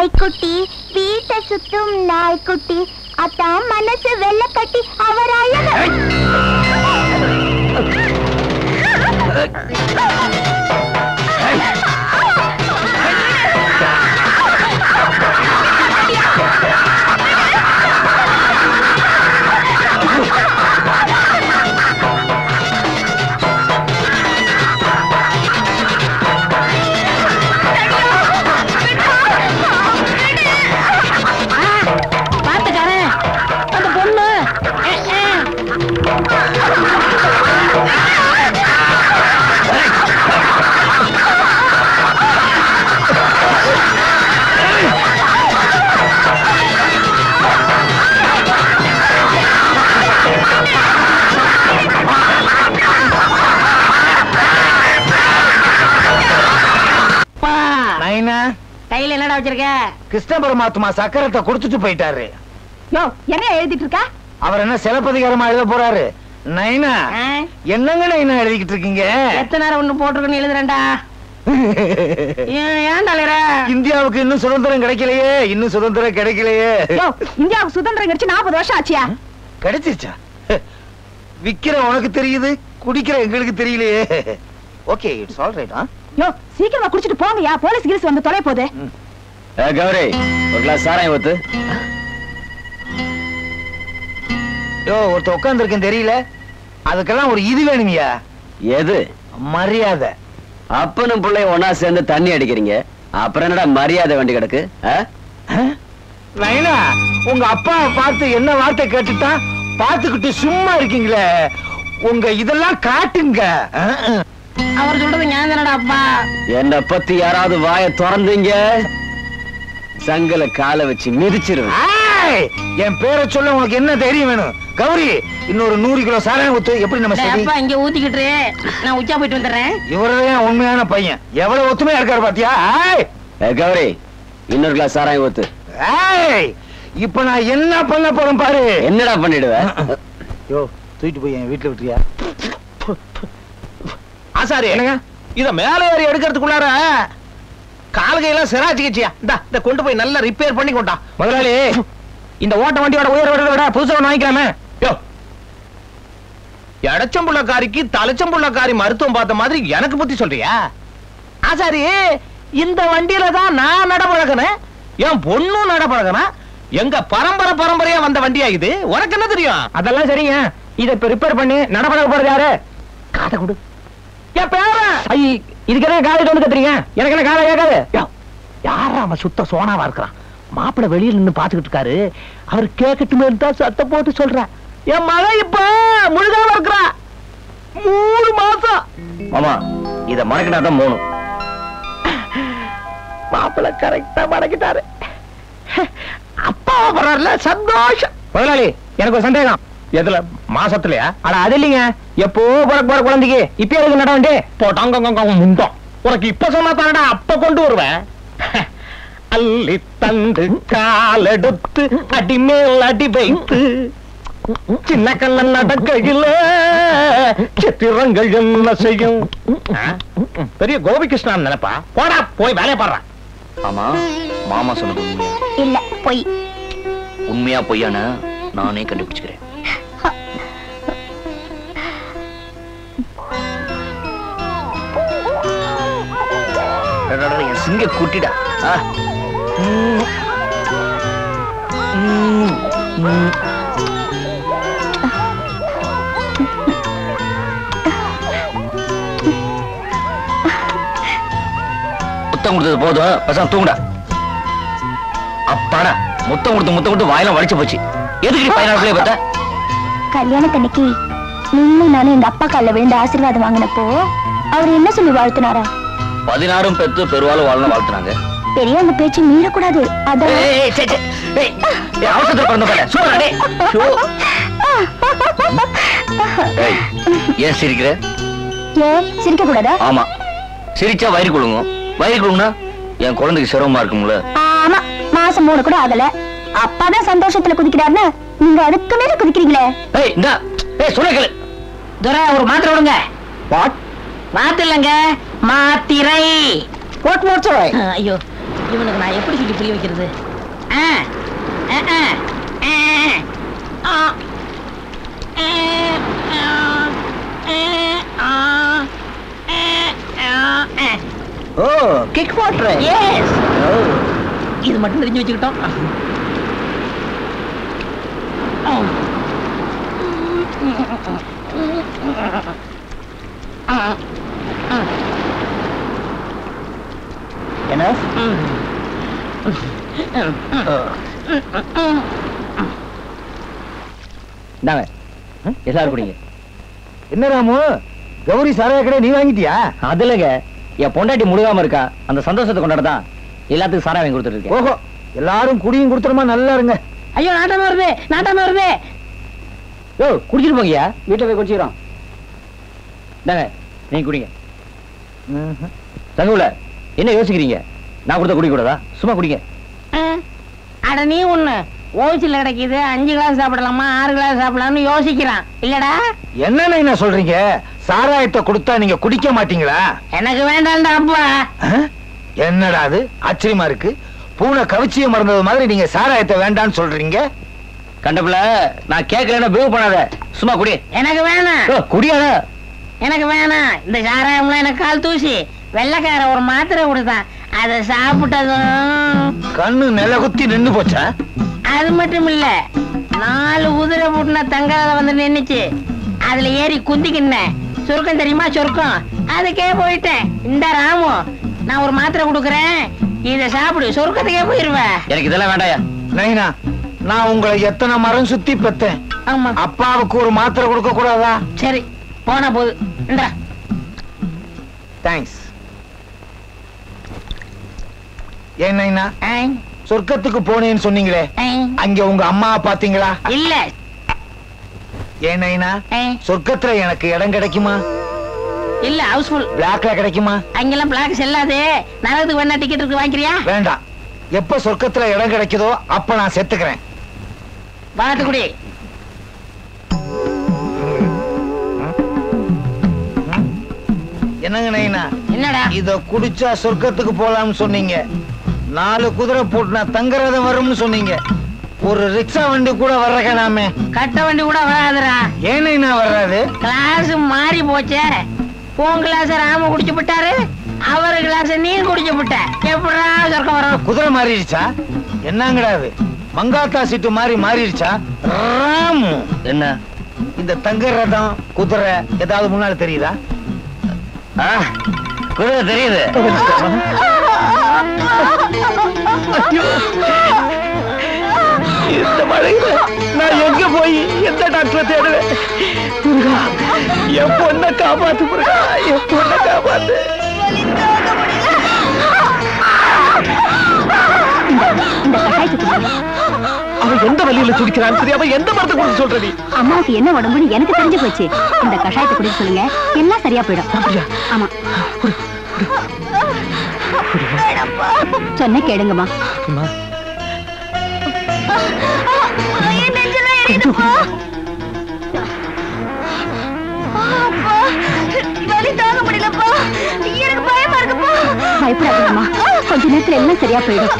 நாய்க்குட்டி வீட்டை சுத்தும் நாய்க்குட்டி அதான் மனசு வெள்ள கட்டி அவர் கையில என்னடா வச்சிருக்க? கிருஷ்ண பரமாத்மா சக்கரத்தை கொடுத்துட்டு போயிட்டாரு. என்ன எழுதிட்டு இருக்கா? அவர் என்ன சிலப்பதிகாரமா எழுத போறாரு? நைனா என்னங்க நைனா எழுதிக்கிட்டு இருக்கீங்க? எத்தனை நேரம் ஒண்ணு போட்டிருக்குன்னு எழுதுறேன்டா. இந்தியாவுக்கு இன்னும் சுதந்திரம் கிடைக்கலையே, இன்னும் சுதந்திரம் கிடைக்கலையே. இந்தியாவுக்கு சுதந்திரம் கிடைச்சு 40 வருஷம் ஆச்சியா? கிடைச்சிருச்சா? விக்கிற உனக்கு தெரியுது, குடிக்கிற எங்களுக்கு தெரியலையே. Okay, it's all right. சீக்கிரமா குடிச்சிட்டு போங்கயா, போலீஸ் கிரிஸ் வந்து தொலை போகுது. கௌரி, ஒரு கிளாஸ் சாராயம் ஊத்து. ஒருத்த உட்கார்ந்து இருக்கேன் தெரியல, அதுக்கெல்லாம் ஒரு இது வேணுங்கயா. எது? மரியாதை. அப்பனும் பிள்ளை ஒன்னா சேர்ந்து தண்ணி அடிக்கிறீங்க, அப்புறம் என்னடா மரியாதை வேண்டி கிடக்கு? நைனா, உங்க அப்பாவை பார்த்து என்ன வார்த்தை கேட்டுட்டா பார்த்துக்கிட்டு சும்மா இருக்கீங்களே, உங்க இதெல்லாம் காட்டுங்க. அவர் சொல்றது ஞானடா அப்பா. என்ன பத்தி யாராவது வாய திறந்தீங்க, சங்கல கால வச்சு மிதிச்சிருவேன். என் பேரை சொல்ல உனக்கு என்ன தைரியம் வேணும்? கௌரி, இன்னொரு 100 கிலோ சாராயம் ஊத்து. எப்படி நம்ம அப்பா இங்க ஊத்திக்கிட்டு நான் உச்சா போயிட்டு வந்துடுறேன். இவரதான் உண்மையான பையன், எவ்வளவு ஒத்துமையா இருக்காரு பாத்தியா? கௌரி, இன்னொரு கிளாஸ் சாராயம் ஊத்து. இப்ப நான் என்ன பண்ண போறேன் பாரு. என்னடா பண்ணிடுவேன்? தூக்கிட்டு போய் என் வீட்டுல விட்டுறியா? ஆசாரி, என்னங்க இத மேல ஏறி எடுக்கிறதுக்குள்ளார கால்கையெல்லாம் சிராச்சிக்கிச்சியா? இந்த கொண்டு போய் நல்லா ரிப்பேர் பண்ணி கொண்டா. முதலாளி, இந்த ஓட்ட வண்டியோட உயர் விட புதுசா வாங்கிக்கலாமே. எடச்சம்புள்ளக்காரிக்கு தலைச்சம்புள்ளக்காரி மருத்துவம் பார்த்த மாதிரி எனக்கு புத்தி சொல்றியா? ஆசாரி, இந்த வண்டியில தான் நான் நடப்பழகனேன், என் பொண்ணும் நடப்பழகனா. எங்க பரம்பரையா வந்த வண்டியா இது? உனக்கு என்ன தெரியும்? அதெல்லாம் சரிங்க, இத இப்ப ரிப்பேர் பண்ணி நடப்பழக போறது யாரு? காதை கொடு. இதுக்கு என்ன காதை கொண்டு கத்துறீங்க? எனக்கு என்ன காதை கேட்காது. யாரா அவன் சுத்த சோனாவா இருக்கிறான்? மாப்பிள்ள வெளியில நின்னு பாத்துக்கிட்டு இருக்காரு, அவர் கேட்கட்டுமே இருந்தா சத்த போட்டு சொல்றேன். என் மழை இப்ப முழுகாம இருக்கிறா, 3 மாசம். மாமா, இத மறக்கிட்டாதான் 3. மாப்பிள்ள கரெக்டா மடக்கிட்டாரு. அப்பா வர்றாருல, சந்தோஷம். முதலாளி, எனக்கு ஒரு சந்தேகம். எதுல? மாசத்துலயா? அட அது இல்லைங்க, எப்போ போற குழந்தைக்கு இப்ப எதுக்கு நட வேண்டி போட்டாங்க முந்தம். உனக்கு இப்ப சொன்னா தானடா அப்ப கொண்டு வருவேன். அள்ளி தந்து காலெடுத்து அடிமேல் அடி வைத்து சின்ன கண்ண நடக்கையில சித்திரங்கள் என்ன செய்யும்? பெரிய கோபிகிருஷ்ணன் நினைப்பா. போடா, போய் வேலையை பாடுறான். ஆமா, மாமா சொன்னது உண்மையா? இல்ல, பொய். உண்மையா பொய்யான நானே கண்டுபிடிச்சுக்கிறேன். என் சிங்க குட்டிடா. முத்தம் கொடுத்தது போதும், பசங்க தூங்குடா. அப்பாடா, முத்தம் கொடுத்து வாயெல்லாம் வலிச்சு போச்சு. எதுக்கு 16 பிள்ளைய பார்த்தா? கல்யாணத்தன்னைக்கு நீங்களும் நானும் எங்க அப்பா கால விழுந்து ஆசீர்வாதம் வாங்கினப்போ அவர் என்ன சொல்லி வாழ்த்தினாரா? 16 பெத்து பெருவாலும் வாழணும் வாழ்த்துனாங்க. பெரியவங்க பேச்சு மீறக்கூடாது. அதான் ஏன் சிரிக்கிற? ஏன் சிரிக்க கூடாதா? ஆமா, சிரிச்சா வயிறு குழுங்கும். வயிறு குழுங்குனா என் குழந்தைக்கு சிரமமா இருக்கும்ல. ஆமா, மாசம் 3 கூட ஆகல, அப்பாதான் சந்தோஷத்துல குதிக்கிறாருன்னு நீங்க அதுக்கு மேல குதிக்கிறீங்களே. சொல்ல துரை, ஒரு மாத்திரை விடுங்க. மாத்திரை இல்லங்க, மாத்திரை. ஐயோ, இவனுக்கு நான் எப்படி சொல்லி புரிய வைக்கிறது? ஓ கிக் வாட்டர். எஸ், இது மட்டும் தெரிஞ்சு வச்சுக்கிட்டோம். என்ன இந்தாங்க எல்லாரும் குடிங்க. என்ன ராமு, கௌரி சாராய கடை நீ வாங்கிட்டியா? அது இல்லைங்க, என் பொண்டாட்டி முழுகாம இருக்கா, அந்த சந்தோஷத்தை கொண்டாடதான் எல்லாத்துக்கும் சாராய வாங்கி கொடுத்துட்டு இருக்கேன். ஓஹோ, எல்லாரும் குடியும் கொடுத்துருமா, நல்லா இருங்க. ஐயோ நாட்டாம வருது, நாட்டாம வருது. ஓ குடிச்சிட்டு போங்கயா, வீட்டுல போய் குடிச்சிக்கிறோம். இந்தாங்க நீங்க குடிங்க. தங்கவுல என்ன யோசிக்கிறீங்க? நான் கொடுத்த குடிக்க கூடாதா? சும்மா குடிங்க. அட நீ ஒண்ணு ஓய்ச்சில் கிடைக்குது, 5 கிளாஸ் சாப்பிடலாமா 6 கிளாஸ் சாப்பிடலாம்னு யோசிக்கிறான் இல்லடா. என்ன சொல்றீங்க? சாராயத்தை கொடுத்தா நீங்க குடிக்க மாட்டீங்களா? எனக்கு வேண்டாம்டா அப்பா. என்னடா அது ஆச்சரியமா இருக்கு. பூனை கவிச்சிய மறந்தது மாதிரி நீங்க சாராயத்தை வேண்டான்னு சொல்றீங்க. கண்டப்புல நான் கேட்கலன்னா பிஹேவ் பண்ணாத, சும்மா குடி. எனக்கு வேணாம். குடியாத. எனக்கு வேணாம். இந்த சாராயம்லாம் எனக்கு கால் தூசி. வெள்ளைக்கார ஒரு மாத்திரை கொடுத்தான், அதை சாப்பிட்டதும் கண்ணு நில குத்தி நின்னு போச்சா? அது மட்டும் இல்ல, 4 குதிரை பூட்டின தங்காத வந்து நின்னுச்சு. அதுல ஏறி குந்திக்கின்னேன். சொர்க்கம் தெரியுமா சொர்க்கம், அதுக்கே போயிட்டேன். இந்த ராமு, நான் ஒரு மாத்திரை கொடுக்குறேன், இத சாப்பிடு, சொர்க்கத்துக்கே போயிருவேன். எனக்கு இதெல்லாம் வேண்டாயா. நைனா, நான் உங்களை எத்தனை மரம் சுத்தி பெத்தேன். ஆமா, அப்பாவுக்கு ஒரு மாத்திரை கொடுக்க கூடாதா? சரி போனா போது. இந்தா தேங்க்ஸ். ஏன் நைனா, சொர்க்கத்துக்கு போனேன்னு சொன்னீங்களே, அங்க உங்க அம்மா பாத்தீங்களா? இல்ல. ஏன் நைனா, சொர்க்கத்துல எனக்கு இடம் கிடைக்குமா? இல்ல, ஹவுஸ்ஃபுல். பிளாக்ல கிடைக்குமா? அங்கெல்லாம் பிளாக் செல்லாது. நரகத்துக்கு வேணா டிக்கெட் இருக்கு, வாங்கிக்கிறியா? வேண்டாம். எப்ப சொர்க்கத்துல இடம் கிடைக்குதோ அப்ப நான் செத்துக்கிறேன். வாத்துக்குடி. என்னங்க நைனா, என்னடா இத குடிச்சா சொர்க்கத்துக்கு போலாம்னு சொன்னீங்க. 4 குதிரை போட்டுனா தங்கரதம் வரும்னு சொன்னீங்க. ஒரு ரிக்ஷா வண்டி கூட வர்றக்கலாமே. கட்ட வண்டி கூட வராதுடா. ஏன் நைனா வராது? கிளாஸ் மாறி போச்சே. உன் கிளாஸ் ராம குடிச்சு விட்டாரு, அவர் கிளாஸ் நீ குடிச்சு விட்ட. எப்படா சொர்க்கம் வரும்? குதிரை மாறிடுச்சா? என்னங்கடாது மங்காத்தா சீட்டு மாதிரி மாறிடுச்சா? ராமு, என்ன இந்த தங்க ரதம் குதிரை ஏதாவது முன்னால தெரியுதா? குதிரை தெரியுது. இந்த மழையில நான் எங்க போய் எந்த டாக்டரை தேடுவேன்? என் பொண்ணை காப்பாத்து, என் பொண்ணை காப்பாத்து. அவன் எந்த வழியில துடிக்கிறான்னு தெரியாம எந்த மரத்தை கொடுத்து சொல்ற நீ? அம்மாவுக்கு என்ன உடம்புன்னு எனக்கு தெரிஞ்சு போச்சு. இந்த கஷாயத்தை குடிக்க சொல்லுங்க, எல்லாம் சரியா போயிடும். ஆமா, சொன்ன கேளுங்கம்மா. பயப்படாதீங்கம்மா, கொஞ்ச நேரத்துல எல்லாம் சரியா போயிடும்.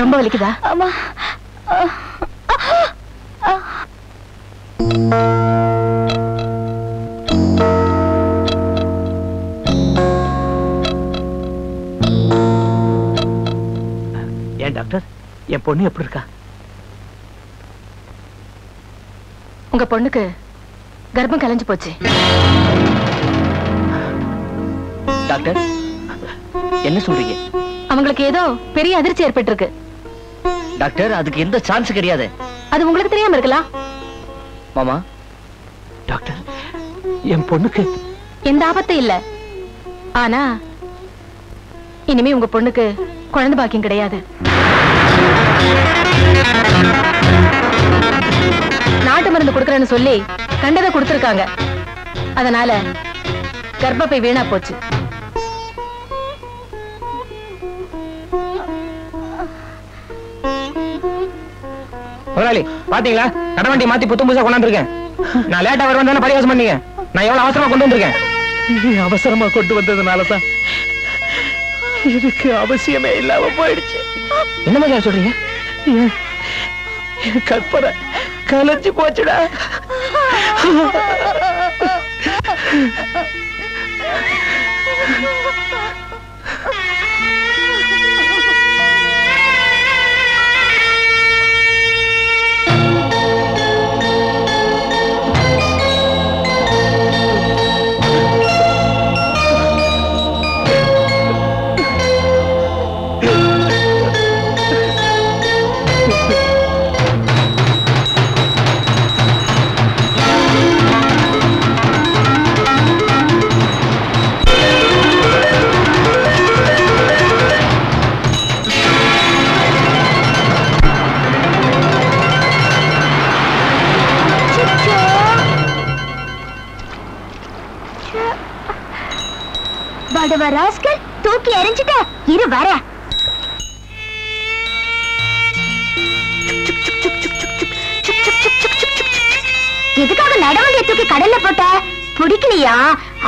ரொம்ப வலிக்குதா? ஆமா. ஏன் டாக்டர், என் பொண்ணு எப்படி இருக்கா? உங்க பொண்ணுக்கு கர்ப்பம் கலைஞ்சு போச்சு. டாக்டர் என்ன சொல்றீங்க? அவங்களுக்கு ஏதோ பெரிய அதிர்ச்சி ஏற்பட்டிருக்கு. டாக்டர், அதுக்கு எந்த சான்ஸ் கிடையாது. அது உங்களுக்கு தெரியாம இருக்கலாம். மாமா, டாக்டர் என் பொண்ணுக்கு எந்த ஆபத்தும் இல்ல. ஆனா இனிமே உங்க பொண்ணுக்கு குழந்தை பாக்கியம் கிடையாது. நாட்டு மருந்து கொடுக்கறேன்னு சொல்லி கண்டதை கொடுத்திருக்காங்க. அதனால கர்ப்பப்பை வீணா போச்சு. முதலாளி பாத்தீங்களா கடவண்டி மாத்தி புத்தம் புதுசா கொண்டாந்துருக்கேன். நான் லேட்டா வருவேன் பரிகாசம் பண்ணீங்க. நான் எவ்வளவு அவசரமா கொண்டு வந்திருக்கேன். அவசரமா கொண்டு வந்ததுனாலதான் இதுக்கு அவசியமே இல்லாம போயிடுச்சு. என்ன மாதிரி சொல்றீங்க? என் கற்பனை கலைஞ்சு போச்சுடா. தூக்கி எறிஞ்சிட்ட இரு வர. எதுக்காக நடவண்டியை தூக்கி கடல்ல போட்ட? பிடிக்கலையா?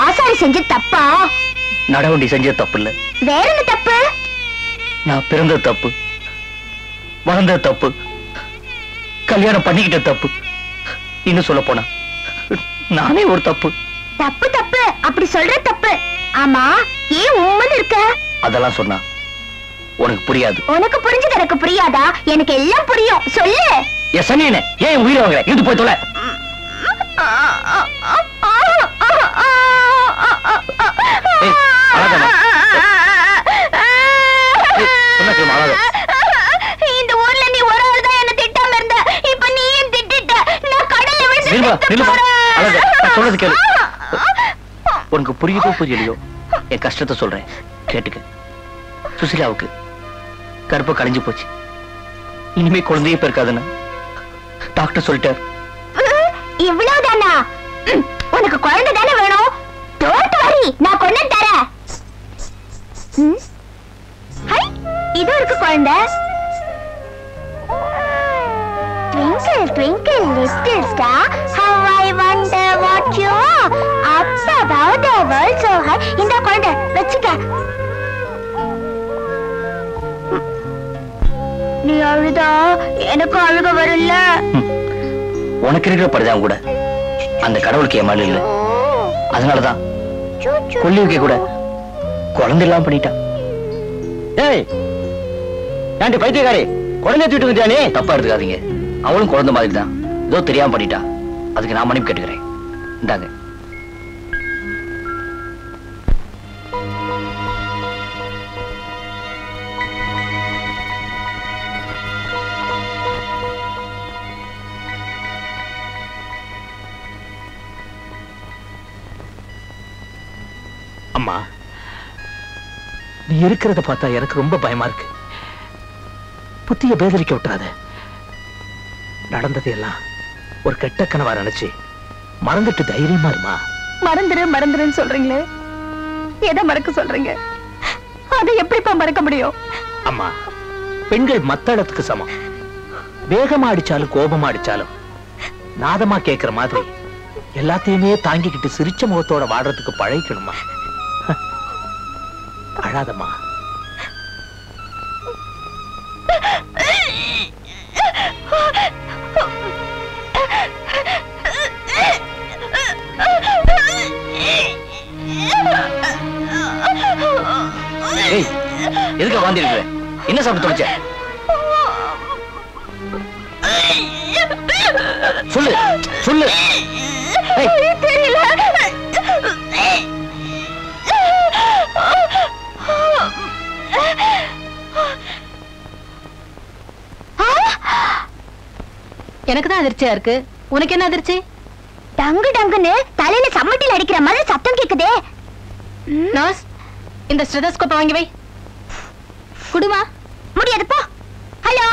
ஆசாரி செஞ்ச தப்பா? நடவண்டி செஞ்ச தப்பு இல்ல. வேற என்ன தப்பு? நான் பிறந்த தப்பு, வளர்ந்த தப்பு, கல்யாணம் பண்ணிக்கிட்ட தப்பு, இன்னும் சொல்ல போனா நானே ஒரு தப்பு. தப்பு தப்பு அப்படி சொல்ற தப்பு. ஆமா, ஏன் உம்மன் இருக்க? அதெல்லாம் சொன்னா உனக்கு புரியாது. உனக்கு புரிஞ்சது எனக்கு புரியாதா? எனக்கு எல்லாம் புரியும், சொல்லு. சனியனே, ஏன் உயிரை வாங்குற? இது போய் தொலை. இந்த ஊர்ல நீ ஒரு ஆள் தான் என்ன திட்டாம இருந்த. இப்ப நீ ஏன் திட்டிட்ட? நான் கடல்ல விழுந்து சொல்றது கேளு. உனக்கு புரியுதோ புரியலையோ என் கஷ்டத்தை சொல்றேன், கேட்டுக்க. சுசிலாவுக்கு கருப்பை கலைஞ்சு போச்சு. இனிமே குழந்தையே பிறக்காதுன்னு டாக்டர் சொல்லிட்டார். இவ்வளவுதானா? உனக்கு குழந்தை தானே வேணும்? டோன்ட் வரி, நான் கொண்டு தரேன். ஹை, இது இருக்கு குழந்தை. Twinkle, twinkle, little star, how I wonder what you are. Up above the world so high. இந்த குழந்தை வச்சுக்க. நீ அழுதா எனக்கு அழுக வரல. உனக்கு இருக்கிற பரிதாபம் கூட அந்த கடவுளுக்கு ஏமாறு இல்ல. அதனாலதான் கொல்லிவுக்கே கூட குழந்தை இல்லாம பண்ணிட்டான். ஏய் ஏன்டி பைத்தியக்காரி, குழந்தை தூக்கிட்டு வந்துட்டானே. தப்பா எடுத்துக்காதீங்க, அவளும் குழந்தை மாதிரி தான், ஏதோ தெரியாம பண்ணிட்டா. அதுக்கு நான் மன்னிப்பு கேட்டுக்கிறேன். இந்தாங்க. அம்மா, நீ இருக்கிறத பார்த்தா எனக்கு ரொம்ப பயமா இருக்கு. புத்திய பேதலிக்க விட்டுறாத. நடந்ததையெல்லாம் ஒரு கெட்ட கனவா நினைச்சு மறந்துட்டு தைரியமா இருமா. மறந்துரு மறந்துருன்னு சொல்றீங்களே, எதை மறக்க சொல்றீங்க? அதை எப்படிப்பா மறக்க முடியும்? அம்மா, பெண்கள் மத்தளத்துக்கு சமம். வேகமா அடிச்சாலும் கோபமா அடிச்சாலும் நாதமா கேட்கிற மாதிரி எல்லாத்தையுமே தாங்கிக்கிட்டு சிரிச்ச முகத்தோட வாடுறதுக்கு பழகிக்கணுமா. அழாதம்மா. எதுக்கு வாந்தி இருக்கிற? என்ன சாப்பிட்டு தொலைச்ச? சொல்லு சொல்லு. தெரியல. எனக்கு தான் அதிர்ச்சியா இருக்கு. உனக்கு என்ன அதிர்ச்சி? டங்கு டங்குன்னு தலையில சம்மட்டில் அடிக்கிற மாதிரி சத்தம் கேக்குதே. நர்ஸ், இந்த ஸ்டெதோஸ்கோப்பை வாங்கி வை. குடுமா. முடியாது போ. Hello,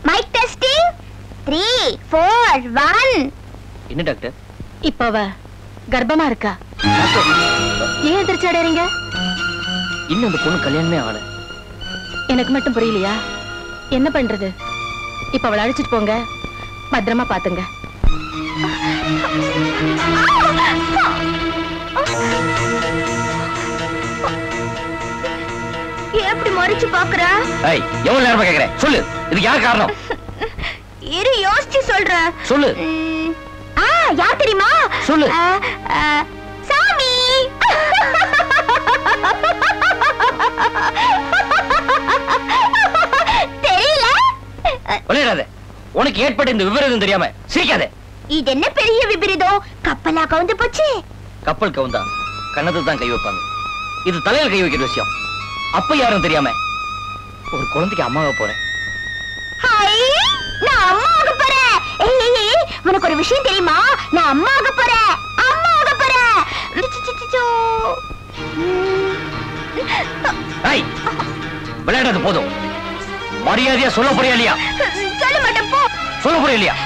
mike testing 3 4 1. என்ன டாக்டர்? இப்ப அவ கர்ப்பமா இருக்கா. ஏன் எதிர்ச்சி அடையறீங்க? இன்னும் அந்த பொண்ணு கல்யாணமே ஆகல. எனக்கு மட்டும் புரியலையா? என்ன பண்றது? இப்ப அவளை அழைச்சிட்டு போங்க, பத்திரமா பாத்துங்க. எப்படி மறைச்சு பாக்குற? எவ்வளவு நேரமா கேக்குறேன், சொல்லு. இதுக்கு யார் காரணம்? இரு, யோசிச்சு சொல்றேன். சொல்லு. யார் தெரியுமா? சொல்லு. சாமி. தெரியல. விளையாடாத. உனக்கு ஏற்பட்ட இந்த விபரீதம் தெரியாம சிரிக்காத. இது என்ன பெரிய விபரீதம்? கப்பலா கவுந்து போச்சு. கப்பல் கவுந்தா கண்ணத்துல தான் கை வைப்பாங்க. இது தலையில கை வைக்கிற விஷயம். அப்ப யாரும் தெரியாம ஒரு குழந்தைக்கு அம்மாவை போறேன். நான் அம்மாவுக்கு போறேன். உனக்கு ஒரு விஷயம் தெரியுமா? நான் அம்மாவுக்கு போறேன். அம்மாவுக்கு போறேன். விளையாடாது போதும். மரியாதையா சொல்ல போறியா இல்லையா? சொல்ல மாட்டேன் போ. சொல்ல போறியா இல்லையா?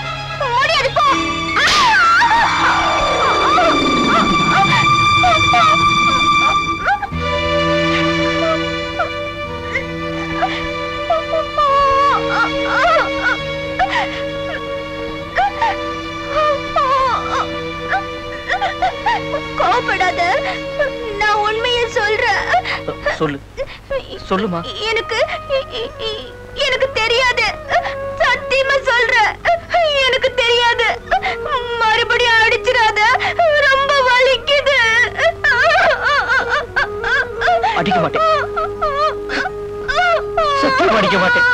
முடியாது போ. கோபப்படாத, நான் உண்மையை சொல்றேன். சொல்லு. சொல்லுமா. எனக்கு தெரியாது. சத்தியமா சொல்றேன், எனக்கு தெரியாது. மறுபடியும் அடிச்சிடாத, ரொம்ப வலிக்குது. அடிக்க மாட்டேன், சத்தியமா அடிக்க மாட்டேன்.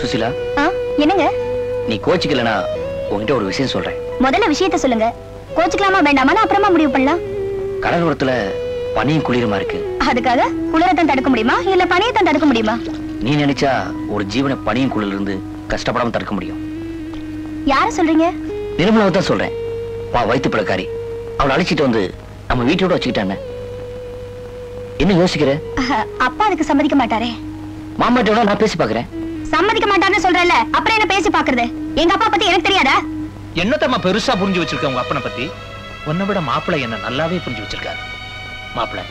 சுசிலா, என்னங்க? நீ கோச்சிக்கலனா உன்கிட்ட ஒரு விஷயம் சொல்றேன். முதல்ல விஷயத்த சொல்லுங்க. கோச்சிக்கலாமா வேண்டாமா அப்புறமா முடிவு பண்ணலாம். கடலோரத்துல பனியும் குளிருமா இருக்கு. அதுக்காக குளிரத்தான் தடுக்க முடியுமா இல்ல பனியத்தான் தடுக்க முடியுமா? நீ நினைச்சா ஒரு ஜீவனை பனியும் குளிர்ல இருந்து கஷ்டப்படாம தடுக்க முடியும். யார சொல்றீங்க? நிர்மலாவை தான் சொல்றேன். வா, வயிற்று பிளக்காரி. அவளை அழைச்சிட்டு வந்து நம்ம வீட்டோட வச்சுக்கிட்டானே. என்ன யோசிக்கிற? அப்பா அதுக்கு சம்மதிக்க மாட்டாரே. மாமாட்டோட நான் பேசி பாக்குறேன். சம்மதிக்க மாட்டாருன்னு சொல்றேன்ல, அப்புறம் என்ன பேசி பாக்குறது? எங்க அப்பா பத்தி எனக்கு தெரியாதா? என்னத்தம்மா பெருசா புரிஞ்சு வச்சிருக்க உங்க அப்பனை பத்தி? உன்னை விட மாப்பிள்ளை என்ன நல்லாவே புரிஞ்சு வச்சிருக்காரு. மாப்பிள்ளை,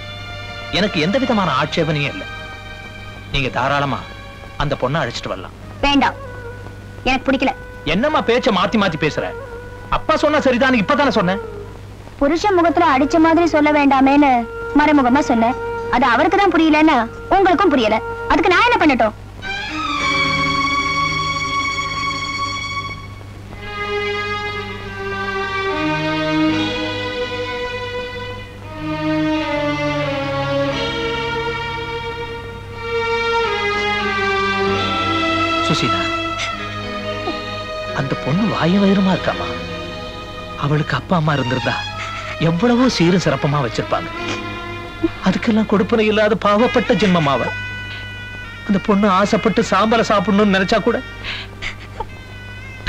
எனக்கு எந்த விதமான ஆட்சேபனையும் இல்லை. நீங்க தாராளமா அந்த பொண்ணை அழைச்சிட்டு வரலாம். வேண்டாம், எனக்கு பிடிக்கல. என்னம்மா பேச்ச மாத்தி மாத்தி பேசுற? அப்பா சொன்னா சரிதான், இப்பதானே சொன்னேன். புருஷன் முகத்துல அடிச்ச மாதிரி சொல்ல வேண்டாமேன்னு மறைமுகமா சொன்னேன். அது அவருக்கு தான் புரியலன்னா உங்களுக்கும் புரியல. அதுக்கு நான் என்ன பண்ணட்டும்? சுசீலா, அந்த பொண்ணு வாயும் வயிறுமா இருக்காமா. அவளுக்கு அப்பா அம்மா இருந்திருந்தா எவ்வளவோ சீரும் சிறப்பமா வச்சிருப்பாங்க. அதுக்கெல்லாம் கொடுப்பனை இல்லாத பாவப்பட்ட ஜென்மமாவ. அந்த பொண்ணு ஆசைப்பட்டு சாம்பலை சாப்பிடணும்னு நினைச்சா கூட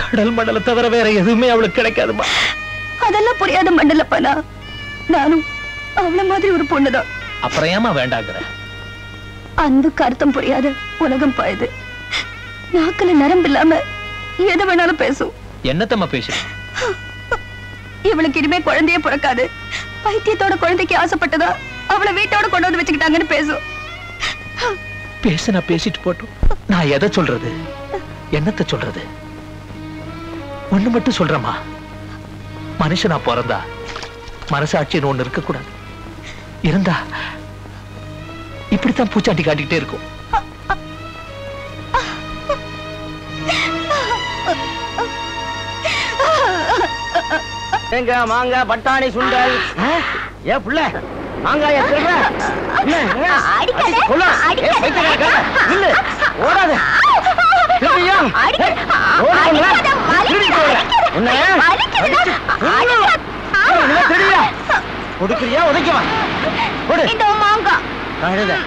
கடல் மண்டல தவிர வேற எதுவுமே அவளுக்கு கிடைக்காதுமா. அதெல்லாம் புரியாத மண்டலப்பனா. நானும் அவள மாதிரி ஒரு பொண்ணுதான். அப்புறம் ஏமா வேண்டாங்கிற? அந்த கருத்தம் புரியாத உலகம் பாயுது. நாக்குல நரம்பு இல்லாம எது வேணாலும் பேசும். என்னத்தம்மா பேசு? இவளுக்கு இனிமே குழந்தையே பிறக்காது. பைத்தியத்தோட குழந்தைக்கு ஆசைப்பட்டதா அவளை வீட்டோட கொண்டு வந்து வச்சுக்கிட்டாங்கன்னு பேசும். பேசுனா பேசிட்டு போட்டும். நான் எதை சொல்றது, என்னத்த சொல்றது? ஒண்ணு மட்டும் சொல்றமா, மனுஷனா பிறந்தா மனசாட்சின்னு ஒண்ணு இருக்க கூடாது. இருந்தா இப்படித்தான் பூச்சாட்டி காட்டிக்கிட்டே இருக்கும். மாங்காய், பட்டாணி, சுண்டல். ஏன் புள்ள மாங்காய ஓடாத. கொடுக்குறியா உதைக்குவா? மாங்காய்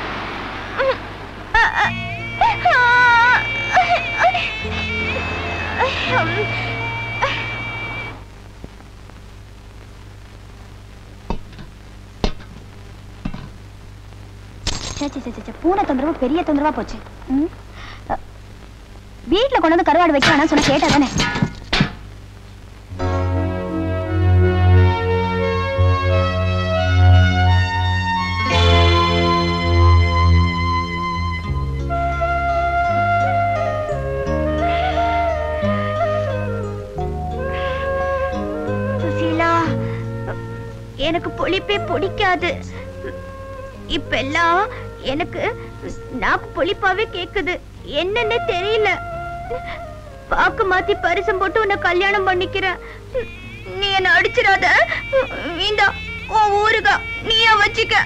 பூனை தொந்தரவு பெரிய தொந்தரவா போச்சு. வீட்டுல கொண்டு வந்து கருவாடு வைக்க வேணாம் சொன்ன கேட்டா தானே? சுசீலா, எனக்கு புளிப்பே பிடிக்காது. இப்பெல்லாம் எனக்கு நாக்கு புளிப்பாவே கேக்குது. என்னன்னு தெரியல. பாக்கு மாத்தி பரிசம் போட்டு உன்னை கல்யாணம் பண்ணிக்கிறேன். நீ என்ன அடிச்சிடாத. இந்த ஊருகா நீயா வச்சுக்க.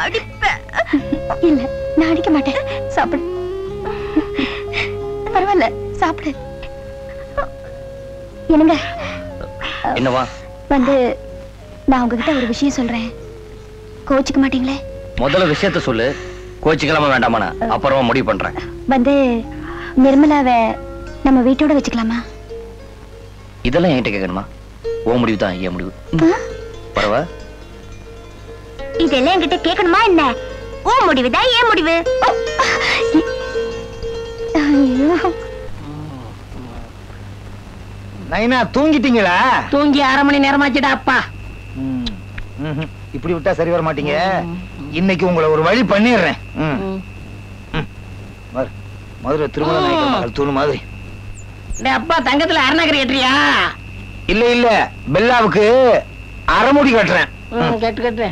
அடிப்பேன். இல்ல, நான் அடிக்க மாட்டேன். சாப்பிடு. பரவாயில்ல, சாப்பிடு. என்னங்க? என்னவா? வந்து நான் உங்ககிட்ட ஒரு விஷயம் சொல்றேன். கோச்சிக்க மாட்டீங்களே? முதல்ல விஷயத்த சொல்லு. கோச்சிக்கலாமா வேண்டாமா அப்புறமா முடிவு பண்றேன். வந்து நிர்மலாவை நம்ம வீட்டோட வச்சுக்கலாமா? இதெல்லாம் என்கிட்ட கேட்கணுமா? ஓ முடிவு தான், ஏன் முடிவு. பரவா இதெல்லாம் என்கிட்ட கேட்கணுமா என்ன? ஓ முடிவுதான், ஏன் முடிவு? நைனா தூங்கிட்டீங்களா? தூங்கி 1/2 மணி நேரமாச்சுடா அப்பா. இப்படி விட்டா சரி வர மாட்டீங்க. இன்னைக்கு உங்களை ஒரு வழி பண்ணிடுறேன். மதுரை திருமண நாயக்கர் மகள் தூணு மாதிரி. அப்பா தங்கத்துல அருணாகரி கட்டுறியா? இல்ல இல்ல, பெல்லாவுக்கு அரைமுடி கட்டுறேன். கட்டு கட்டு.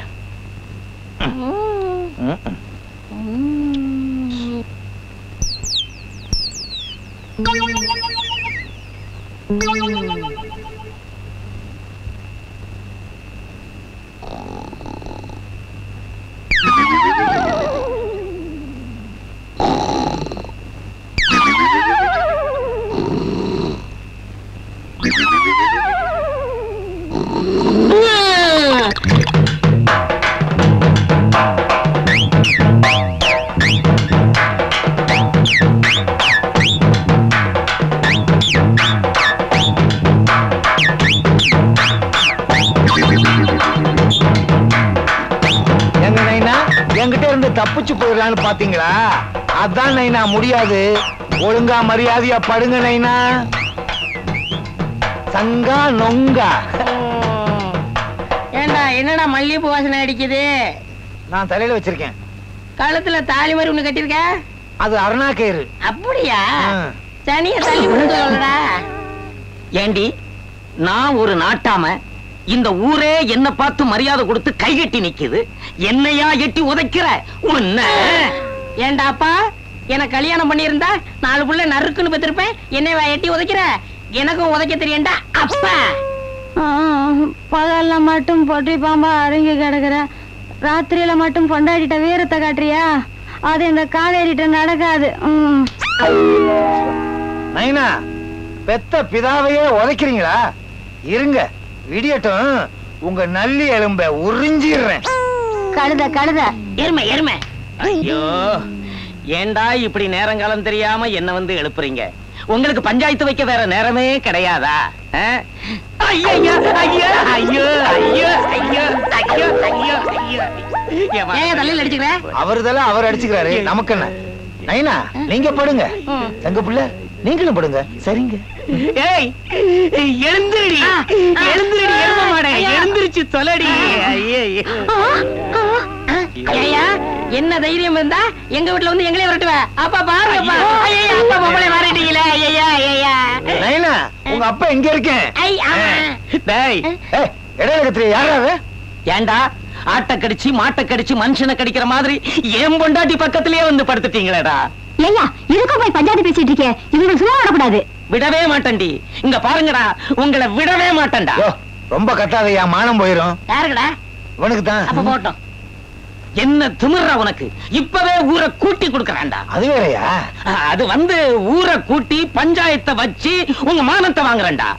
என்கிட்ட இருந்து தப்பிச்சு போயிடலான்னு பாத்தீங்களா? அதான் நைனா முடியாது. ஒழுங்கா மரியாதையா படுங்க நைனா. சங்கா நொங்கா. ஏண்டா என்னடா மல்லிகைப்பூ வாசனை அடிக்குது? நான் தலையில வச்சிருக்கேன். கழுத்துல தாலி மாதிரி ஒண்ணு கட்டிருக்க? அது அருணா கயிறு. அப்படியா? சனிய தள்ளி விடுறா. ஏண்டி நான் ஒரு நாட்டாம, இந்த ஊரே என்ன பார்த்து மரியாதை கொடுத்து கைகட்டி நிக்குது, என்னையா எட்டி உதைக்கிற? உன்ன ஏண்டாப்பா எனக்கு கல்யாணம் பண்ணியிருந்தா 4 புள்ள நறுக்குன்னு பெற்றிருப்பேன். என்னையா எட்டி உதைக்கிற? எனக்கும் உதைக்க தெரியண்டா அப்பா. பகல்ல மட்டும் பொட்டி பாம்பா அடங்கி கிடக்குற, ராத்திரியில மட்டும் பொண்டாடிட்ட வீரத்தை காட்டுறியா? அது இந்த காவேரிட்ட நடக்காது. நைனா, பெத்த பிதாவையே உதைக்கிறீங்களா? இருங்க, விடியட்டும், உங்க நல்லி எலும்ப உறிஞ்சிடுறேன். கழுத கழுத எருமை எருமை. ஐயோ, ஏண்டா இப்படி நேரங்காலம் தெரியாம என்ன வந்து எழுப்புறீங்க? உங்களுக்கு பஞ்சாயத்து வைக்க வேற நேரமே கிடையாதா? ஐயோ ஐயோ ஐயோ ஐயோ ஐயோ ஐயோ ஐயோ ஐயோ. ஏன் தலையில அடிச்சுக்கிற? அவருதெல்லாம் அவர் அடிச்சுக்கிறாரு, நமக்கு என்ன? நைனா, நீங்க படுங்க. தங்க புள்ள, நீங்களும் படுங்க. சரிங்க. ஏய், எழுந்துடி எழுந்துடி, எருமை மாடே, எழுந்திருச்சு தொலைடி. ஐயா, என்ன தைரியம் இருந்தா எங்க வீட்டுல வந்து எங்களே விரட்டுவ? அப்பா பாருங்கப்பா. ஐயா, அப்பா பொம்பளை மாறிட்டீங்களே. ஐயா ஐயா. நைனா, உங்க அப்பா எங்க இருக்கேன்? ஐ ஆமா. டேய், இடையில கத்திரி யாராவது? ஏண்டா ஆட்டை கடிச்சு மாட்டை கடிச்சு மனுஷனை கடிக்கிற மாதிரி ஏன் பொண்டாட்டி பக்கத்திலேயே வந்து படுத்துட்டீங்களேடா? ஐயா, இதுக்கும் போய் பஞ்சாயத்து பேசிட்டு இருக்கேன். இவங்களுக்கு சும்மா விடக்கூடாது. விடவே மாட்டேன்டி. இங்க பாருங்கடா, உங்களை விடவே மாட்டேன்டா. ரொம்ப கத்தாதையா, மானம் போயிரும். யாருக்குடா? உனக்கு தான். அப்ப போட்டோம். என்ன திமிர்றா உனக்கு? இப்பவே ஊரை கூட்டி கொடுக்கறான்டா. அது வேறயா? அது வந்து ஊரை கூட்டி பஞ்சாயத்தை வச்சு உங்க மானத்தை வாங்குறேன்டா.